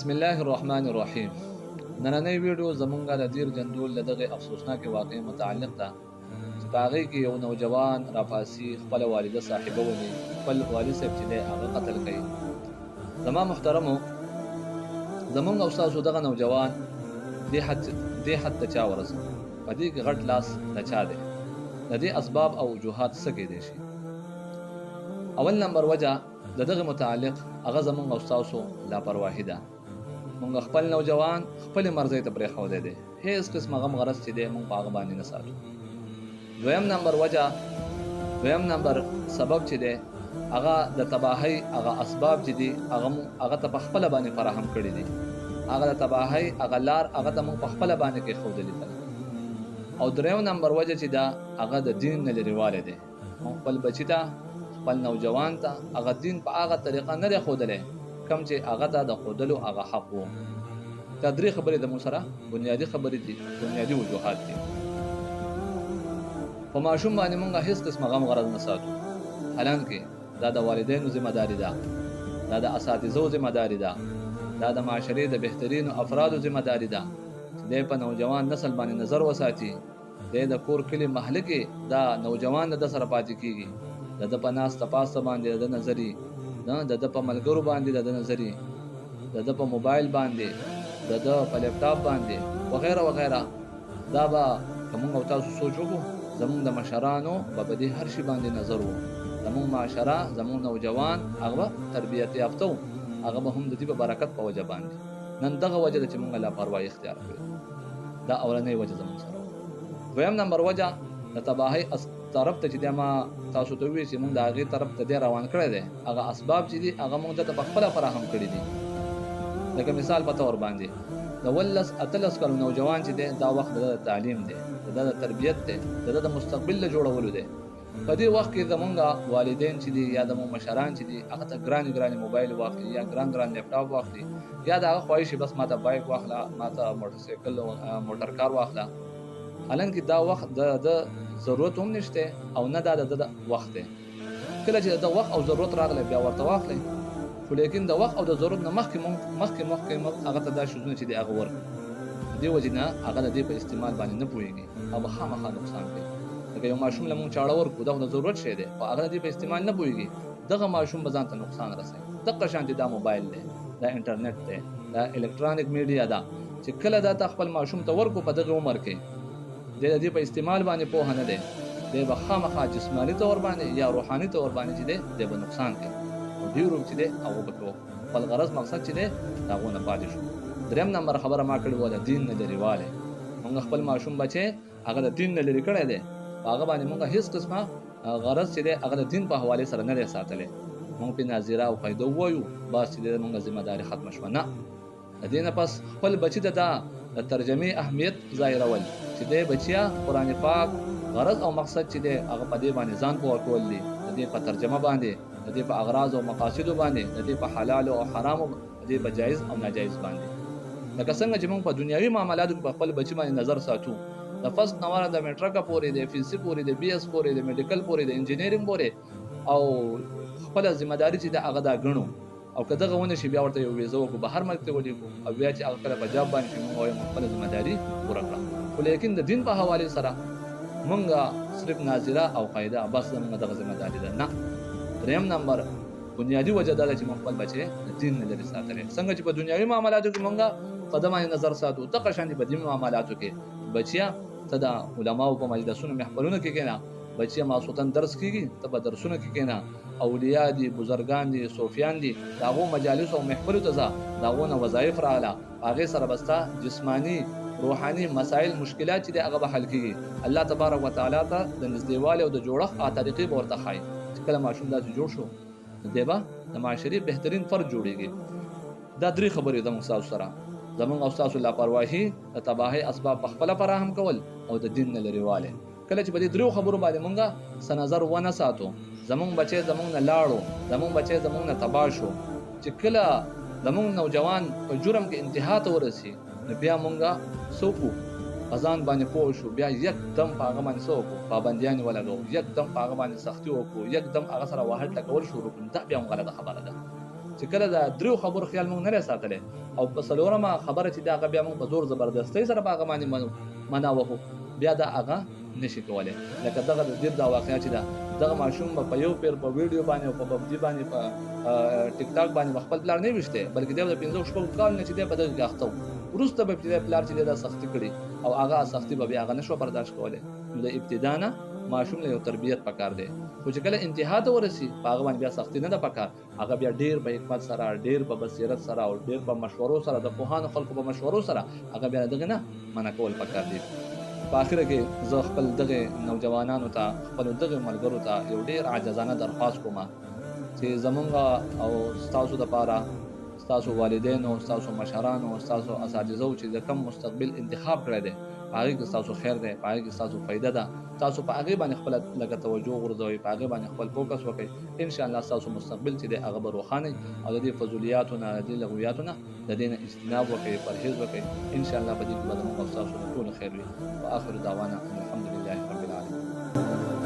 بسم الله الرحمن الرحیم. نننۍ ویډیو زمونږه د دیر جندول د دغه افسوسناکې واقعې متعلق ده چې په هغې کې یو نوجوان راپاسي خپله والده صاحبه ونی خپل والد صاحب چې دی هغه قتل کوي. زما محترمو، زمونږ او ستاسو دغه نوجوان دې حد ته چا ورسو؟ په دې کې غټ لاس د چا دی؟ د دې اسباب او وجوهات څه کیدای شي؟ اول نمبر وجه د دغه متعلق هغه زمونږ او ستاسو لاپرواهي ده. مونږ خپل نوجوان خپل مرزي ته پرېښودی دی، هیڅ قسمه غم غرض چې دی مونږ په هغه باندې نه ساتو. دویم نمبر سبب چې دی هغه د تباهۍ هغه اسباب چې دي هغه ته په خپله باندې فراهم کړي دي. هغه د تباهۍ هغه لار هغه ته مونږ په خپله باندې کېښودلي ده. او دریم نمبر وجه چې ده هغه د دین نه لرېوالی دی. مونږ خپل بچي ته خپل نوجوان ته هغه دین په هغه طریقه نه دی ښودلی کوم چې هغه ته د ښودلو هغه حق و. دا درې خبرې د موږ سره بنیادي خبرې دي، بنیادي وجوهات دي. په ماشوم باندې موږ هیڅ قسمه غم غرض نه ساتو، حالانکې دا د والدینو ذمه داري ده، دا د اساتذو ذمه داري ده، دا د معاشرې د بهترینو افرادو ذمه داري ده چې دی په نوجوان نسل باندې نظر وساتي. دی د کور کلي محله کې دا نوجوان د ده سره پاتې کېږي، د ده په ناسته پاسته باندې د ده نظري، د ده په ملګرو باندې د ده نظري، د ده په موبایل باندې، د ده په لیپټاپ باندې وغیره وغیره. دا به که موږ او تاسو سوچ وکړو، زموږ د مشرانو به په دې هر شي باندې نظر و. زموږ معاشره، زموږ نوجوان هغه به تربیت یافته و، هغه به هم د دې په برکت په وجه باندې. نن دغه وجه ده چې موږ لاپروايي اختیار کړې. دا اولنۍ وجه زموږ سره. دویم نمبر وجه د تباهۍ طرف ته چې دی ما تاسو ته وویل چې موږ د هغې طرف ته دی روان کړی دی، هغه اسباب چې دي هغه موږ ته په خپله فراهم کړي دي. لکه مثال په طور باندې د 18 کالو نوجوان چې دی دا وخت د تعلیم دی، د تربیت دی، د مستقبل له جوړولو دی. په دې وخت کې زمونږ والدین چې دي یا زموږ مشران چې دي هغه ته ګرانې موبایل واخلي یا ګران لیپټاپ واخلي، یا د هغه خواهش بس ما ته بایک واخله، ما ته موټرسایکل موټر کار واخله، حالانکې دا وخت د ضرورت هم نشته او نه دا د وخت دی. کله چې د وخت او ضرورت راغلی بیا ورته واخلئ، خو لیکن د وخت او د ضرورت نه مخکې هغه ته دا شیزونه چې دی هغه ورکړي. د دې وجې نه هغه د دې په استعمال باندې نه پوهېږي او به خامخا نقصان کوي. لکه یو ماشوم له مونږ چاړه ورکړو، دا خو د ضرورت شی دی، خو هغه د دې په استعمال نه پوهېږي، دغه ماشوم به ځان ته نقصان رسوي. دغه شانتې دا موبایل دی، دا انټرنیټ دی، دا الکترونیک میډیا ده چې کله دا ته خپل ماشوم ته ورکړو په دغه عمر کې د دې په استعمال باندې پوهه نه دی، دی به خامخا جسماني طور باندې یا روحاني طور باندې چې دی به نقصان کوي. او ډېر چې دی هغه به کوي خپل غرض مقصد چې دی د هغو نه پاتې شو. دریم نمبر خبره ما کړې وه د دین نه لرېوالی. مونږ خپل ماشوم بچی هغه د دین نه لرې کړی دی، په هغه باندې مونږ هېڅ قسمه غرض چې دی هغه د دین په حوالې سره نه دی ساتلی. مونږ پرې ناظره او قاعده ووایو بس چې دی مونږ ذمه داري ختمه شوه. نه، د دې نه پس خپل بچي ته دا د ترجمې اهمیت ظاهرول چې دی بچیا قرآن پاک غرض او مقصد چې دی هغه په دې باندې ځان پوه کول دي، د دې په ترجمه باندې، د دې په اغراض او مقاصدو باندې، د دې په حلالو او حرامو، د دې په جایز او ناجایز باندې. لکه څنګه چې موږ په دنیوي معاملاتو کې په خپل بچي باندې نظر ساتو، د فست نواره د میټرکه پورې، د FSC پورې، د BS پورې، د میډیکل پورې، د انجینیرینګ پورې، او خپله ذمه داري چې د هغه دا ګڼو. او که دغه ونه شي بیا ورته یو ویزه وکړو، بهر ملک ته ولیږو، او بیا چې هغه کله په جاب باندې شي موږ وایو موږ خپله ذمه داري پوره کړه. خو لیکن د دین په حوالې سره موږ صرف ناظره او قاعده بس زموږ دغه ذمه داري ده. نه، دریم نمبر بنیادي وجه دا ده چې موږ خپل بچی د دین نه لرې ساتلی. څنګه چې په دنیوي معاملاتو کې موږ په ده باندې نظر ساتو، دغه شانې په دیني معاملاتو کې بچیه ته د علماو په مجلسونو محفلونو کې کښېنه، بچیه ماسخوتن درس کېږي ته په درسونو کې کښېنه، اولیا دي، بزرګان دي، صوفیان دي، د هغو مجالسو او محفلو ته ځه، د هغو نه وظایف راغله، هغې سره به ستا جسماني روحاني مسایل مشکلات چې دی هغه به حل کېږي. الله تبارک وتعالی ته د نږدېوالي او د جوړښت طریقې به ورته ښایي چې کله ماشوم داسې جوړ شو دی به د معاشرې بهترین فرد جوړېږي. دا درې خبرې زموږ ستاسو سره، زموږ او ستاسو لاپرواهي، د تباهۍ اسباب په خپله فراهم کول او د دین نه لرېوالی. کله چې په دې دریو خبرو باندې موږ څه نظر ونه ساتو، زموږ بچی زموږ نه لاړو، زموږ بچی زموږ نه تباه شو، چې کله زموږ نوجوان په جرم کې انتها ته ورسي، نو بیا موږ څه وکړو؟ په ځان باندې پوه شو، بیا یکدم په هغه باندې څه وکړو؟ پابندیانې ولګوو، یکدم په هغه باندې سختي وکړو، یکدم هغه سره وهل ټکول شروع کړو. دا بیا هم غلطه خبره ده چې کله دا درو خبرو خیال موږ نه ساتلی او په څلورمه خبره چې دا هغه بیا موږ په زور زبردستۍ سره په هغه باندې منا وکړو بیا دا هغه نشي کولی. لکه دغه د دیر دا واقعه چې ده دغه ماشوم به په یو پیر په ویډیو باندې او په پبجي باندې په ټیک ټاک باندې خپل پلار نه ویشته بلکې دی د 15 شپږ کال نه چې دی په دغه کې اخته وروسته به چې پلار چې دا سختي کړي او هغه سختي به بیا هغه نشو برداشت کولی. نو د ابتدا نه ماشوم له تربیت پکار دی خو چې کله انتها ته ورسي هغه باندې بیا سختي نه ده پکار هغه بیا ډیر په حکمت سره ډیر په بصیرت سره او ډیر په مشورو سره د پوهانو خلکو په مشورو سره هغه بیا دغه نه منع کول پکار دی. په اخر کې زه خپل دغه نوجوانانو ته خپل دغه ملګرو ته یو ډیر عاجزانه درخواست کوم چې زمونږ او تاسو د پاره تاسو والدینو تاسو مشرانو تاسو اساتذو چې د کم مستقبل انتخاب کړی دی هغه کې تاسو خیر دی هغه کې تاسو فائدہ ده تاسو په هغه باندې خپل لګه توجه ورځوي په هغه باندې خپل فوکس وکړئ ان شاء الله تاسو مستقبل چې دی هغه به روښانه او د دې فضولیاتونه د دې لغویاتونه د دې اجتناب وکړئ پرهیز وکړئ ان شاء الله په دې کې به موږ تاسو ټول خیر وي. واخر دعوانا الحمد لله رب العالمین.